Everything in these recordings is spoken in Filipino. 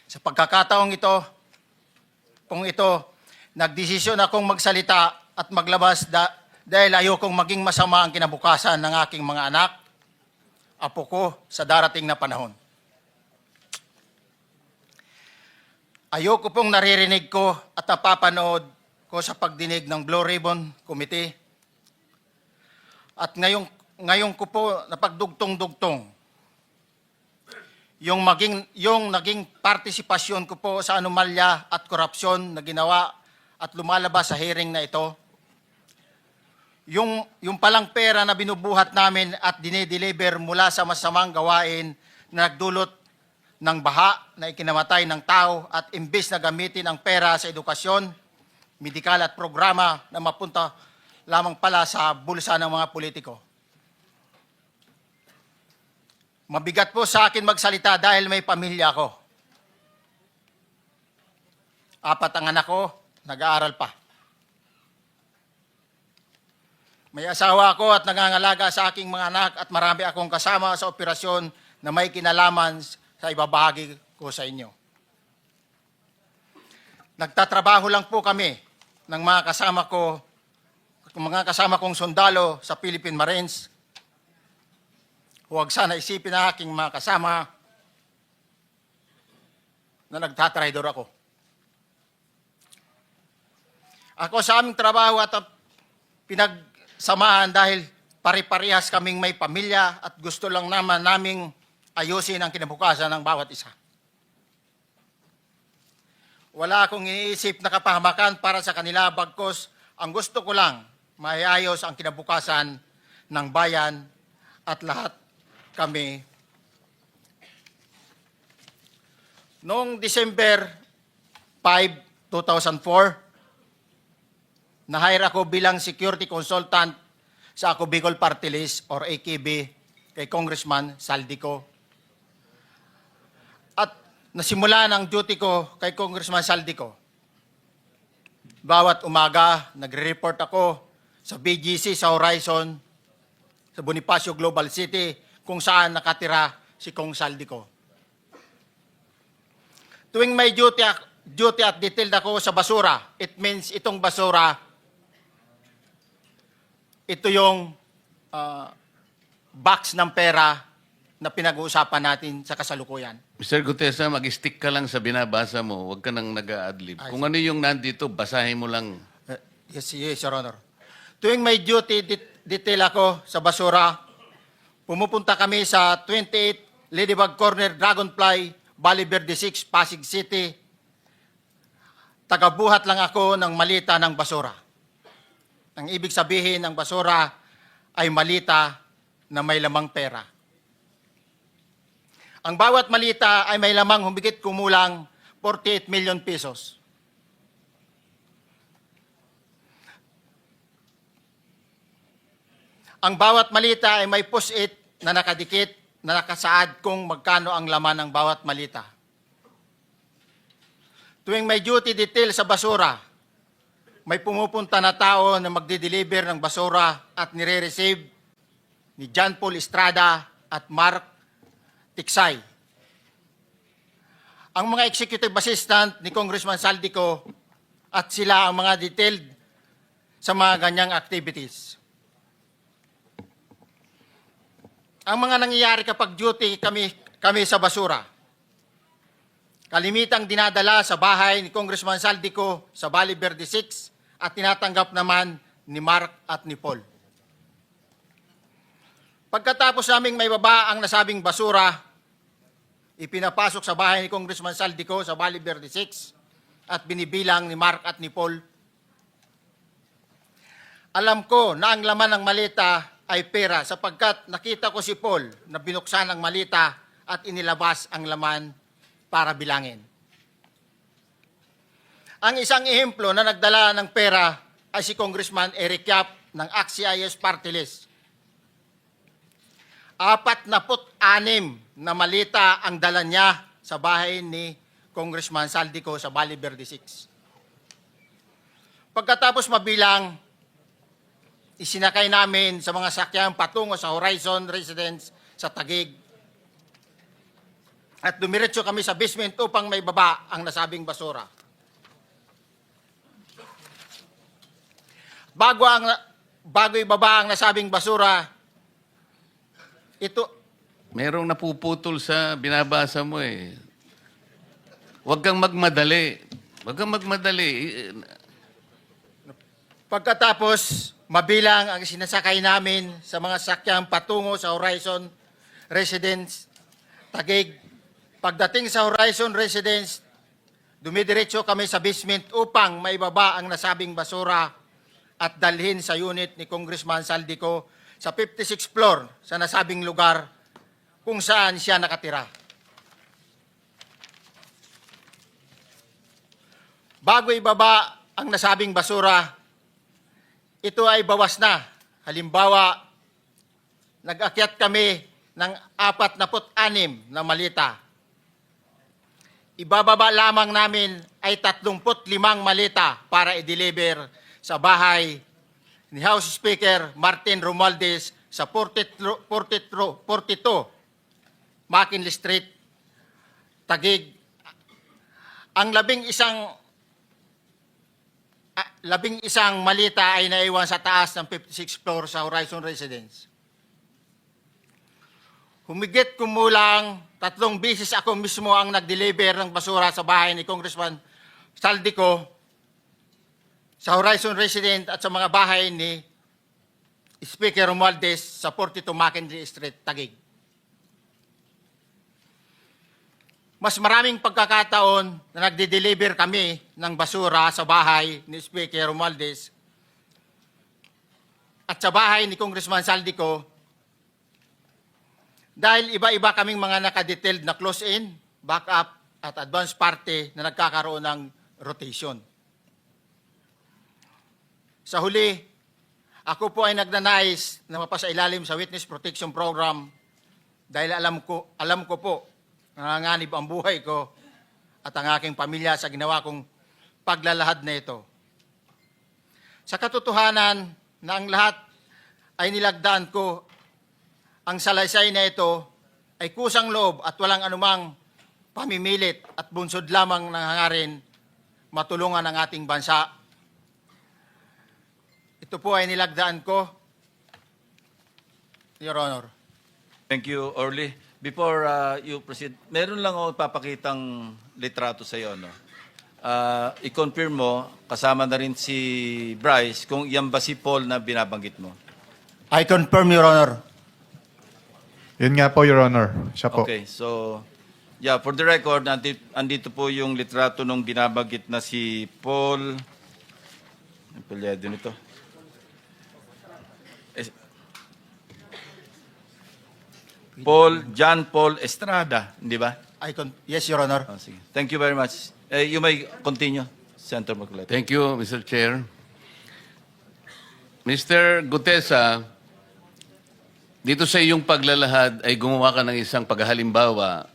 Sa pagkakataong ito, nagdesisyon akong magsalita at maglabas dahil ayokong maging masama ang kinabukasan ng aking mga anak, apo ko sa darating na panahon. Ayoko pong naririnig ko at napapanood ko sa pagdinig ng Blue Ribbon Committee at ngayon ko po napagdugtong-dugtong yung naging partisipasyon ko po sa anomalya at korupsyon na ginawa at lumalabas sa hearing na ito. Yung palang pera na binubuhat namin at dinideliver mula sa masamang gawain na nagdulot ng baha na ikinamatay ng tao at imbes na gamitin ang pera sa edukasyon, medikal at programa na mapunta lamang pala sa bulsa ng mga politiko. Mabigat po sa akin magsalita dahil may pamilya ako. 4 ang anak ko, nag-aaral pa. May asawa ako at nangangalaga sa aking mga anak at marami akong kasama sa operasyon na may kinalaman sa ibabahagi ko sa inyo. Nagtatrabaho lang po kami ng mga kasama kong sundalo sa Philippine Marines. Huwag sana isipin na aking mga kasama na nagtatraidor ako. Ako sa aming trabaho at pinagsamahan dahil pare-parehas kaming may pamilya at gusto lang naman naming ayusin ang kinabukasan ng bawat isa. Wala akong iniisip na kapahamakan para sa kanila bagkus ang gusto ko lang maiayos ang kinabukasan ng bayan at lahat kami. Noong December 5, 2004, na-hire ako bilang security consultant sa Ako Bicol Party List or AKB kay Congressman Saldico. At nasimula ng duty ko kay Congressman Saldico. Bawat umaga, nagre-report ako sa BGC sa Horizon, sa Bonifacio Global City, kung saan nakatira si Kong Saldico. Tuwing may duty at detailed ako sa basura, it means itong basura, ito yung box ng pera na pinag-uusapan natin sa kasalukuyan. Mr. Gutesa, mag-stick ka lang sa binabasa mo. Huwag ka nang nag-a-adlib. Kung ano yung nandito, basahin mo lang. Yes, Your Honor. Tuwing may duty detail ako sa basura, pumupunta kami sa 28 Ladybug Corner, Dragonfly, Valle Verde 6, Pasig City. Tagabuhat lang ako ng malita ng basura. Ang ibig sabihin ng basura ay malita na may lamang pera. Ang bawat malita ay may lamang humigit kumulang 48 million pesos. Ang bawat malita ay may post-it na nakadikit na nakasaad kung magkano ang laman ng bawat malita. Tuwing may duty detail sa basura, may pumupunta na tao na magdi-deliver ng basura at nire-receive ni John Paul Estrada at Mark Tiksay. Ang mga executive assistant ni Congressman Saldico at sila ang mga detailed sa mga ganyang activities. Ang mga nangyayari kapag duty kami sa basura. Kalimitang dinadala sa bahay ni Congressman Saldico sa Valle Verde 6 at tinatanggap naman ni Mark at ni Paul. Pagkatapos naming may baba ang nasabing basura, ipinapasok sa bahay ni Congressman Saldico sa Valle Verde 6 at binibilang ni Mark at ni Paul. Alam ko na ang laman ng malita ay pera sapagkat nakita ko si Paul na binuksan ang malita at inilabas ang laman para bilangin. Ang isang ehemplo na nagdala ng pera ay si Congressman Eric Yap ng AXIS Party List. 46 na malita ang dala niya sa bahay ni Congressman Saldico sa Valle Verde 6. Pagkatapos mabilang, isinakay namin sa mga sakyan patungo sa Horizon Residence sa Taguig. at dumiretso kami sa basement upang may baba ang nasabing basura. Bago ibaba ang nasabing basura, ito, Merong napuputol sa binabasa mo eh. Huwag kang magmadali. Huwag kang magmadali. pagkatapos mabilang ang sinasakay namin sa mga sakyang patungo sa Horizon Residence, Taguig. Pagdating sa Horizon Residence, dumidiretso kami sa basement upang maibaba ang nasabing basura at dalhin sa unit ni Congressman Saldico sa 56th floor sa nasabing lugar kung saan siya nakatira. Bago ibaba ang nasabing basura, ito ay bawas na. Halimbawa, nag-akyat kami ng 46 na malita. Ibababa lamang namin ay 35 malita para i-deliver sa bahay ni House Speaker Martin Romualdez sa 42 McKinley Street, Taguig. Ang labing isang malita ay naiwan sa taas ng 56th floor sa Horizon Residence. Humigit kumulang 3 beses ako mismo ang nag-deliver ng basura sa bahay ni Congressman Saldico, sa Horizon Residence at sa mga bahay ni Speaker Romualdez sa 42 McKinley Street, Taguig. Mas maraming pagkakataon na nagde-deliver kami ng basura sa bahay ni Speaker Romualdez at sa bahay ni Congressman Saldico dahil iba-iba kaming mga nakadetailed na close-in, backup at advance party na nagkakaroon ng rotation. Sa huli, ako po ay nagnanais na mapasailalim sa Witness Protection Program dahil alam ko po nanganganib ang buhay ko at ang aking pamilya sa ginawa kong paglalahad na ito. Sa katotohanan na ang lahat ay nilagdaan ko, ang salaysay na ito ay kusang loob at walang anumang pamimilit at bunsod lamang ng hangarin matulungan ang ating bansa. Ito po ay nilagdaan ko, Your Honor. Thank you, Orly. Before you proceed, meron lang ako papakitang litrato sa iyo. No? I-confirm mo, kasama na rin si Bryce, kung yan ba si Paul na binabanggit mo. I confirm, Your Honor. Yun nga po, Your Honor. Siya po. Okay, so, yeah, for the record, andito po yung litrato nung binabanggit na si Paul. Ang pulyado nito. John Paul Estrada, di ba? Yes, Your Honor. Oh, sige. Thank you very much. You may continue, Senator Marcoleta. Thank you, Mr. Chair. Mr. Gutesa, dito sa iyong paglalahad ay gumawa ka ng isang paghalimbawa.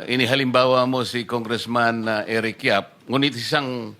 Inihalimbawa mo si Congressman Eric Yap, ngunit isang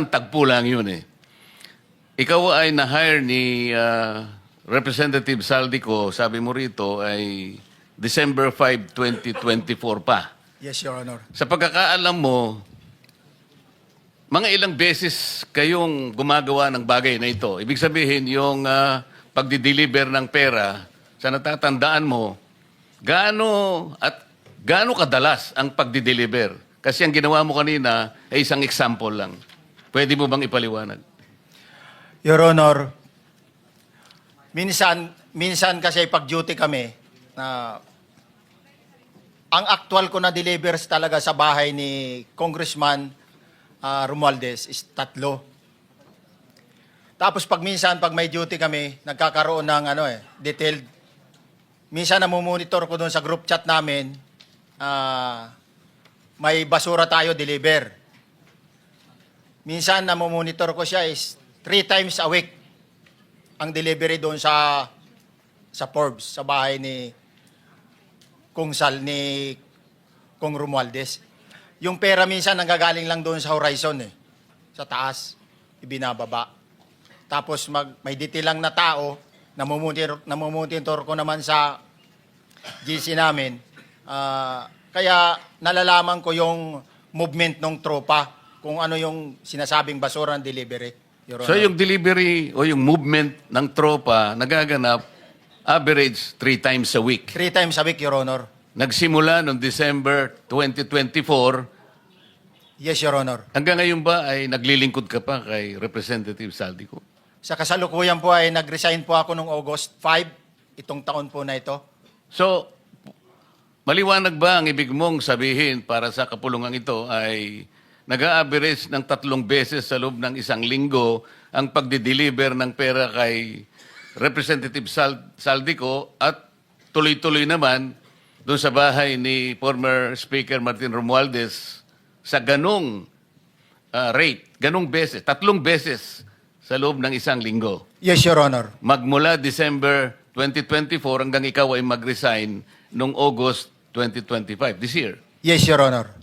tagpo lang yun eh. Ikaw ay na-hire ni Representative Saldico, sabi mo rito, ay December 5, 2024 pa. Yes, Your Honor. Sa pagkakaalam mo, mga ilang beses kayong gumagawa ng bagay na ito. Ibig sabihin, yung pagdi-deliver ng pera, sa natatandaan mo, gaano kadalas ang pagdi-deliver? Kasi ang ginawa mo kanina ay isang example lang. Pwede mo bang ipaliwanag? Your Honor, minsan kasi pag-duty kami, ang actual ko na delivers talaga sa bahay ni Congressman Romualdez is 3. Tapos pag may duty kami, nagkakaroon ng detailed. Minsan namumonitor ko doon sa group chat namin, may basura tayo deliver. Minsan namumonitor ko siya is 3 times a week ang delivery doon sa Forbes, sa bahay ni Kung Romualdez. Yung pera minsan nanggagaling lang doon sa Horizon sa taas, ibinababa. Tapos may detail lang na tao, namumonitor ko naman sa GC namin. Kaya nalalaman ko yung movement ng tropa, kung ano yung sinasabing basura ng delivery, Your Honor. So yung delivery o yung movement ng tropa nagaganap average 3 times a week. 3 times a week, Your Honor. Nagsimula noong December 2024. Yes, Your Honor. Hanggang ngayon ba ay naglilingkod ka pa kay Representative Saldico? Sa kasalukuyan po ay nag-resign po ako noong August 5, itong taon po na ito. So, maliwanag ba ang ibig mong sabihin para sa kapulungan ito ay nag-a-average ng 3 beses sa loob ng 1 linggo ang pagdi-deliver ng pera kay Representative Saldico at tuloy-tuloy naman doon sa bahay ni former Speaker Martin Romualdez sa ganong rate, ganong beses, 3 beses sa loob ng 1 linggo. Yes, Your Honor. Magmula December 2024 hanggang ikaw ay mag-resign noong August 2025, this year. Yes, Your Honor.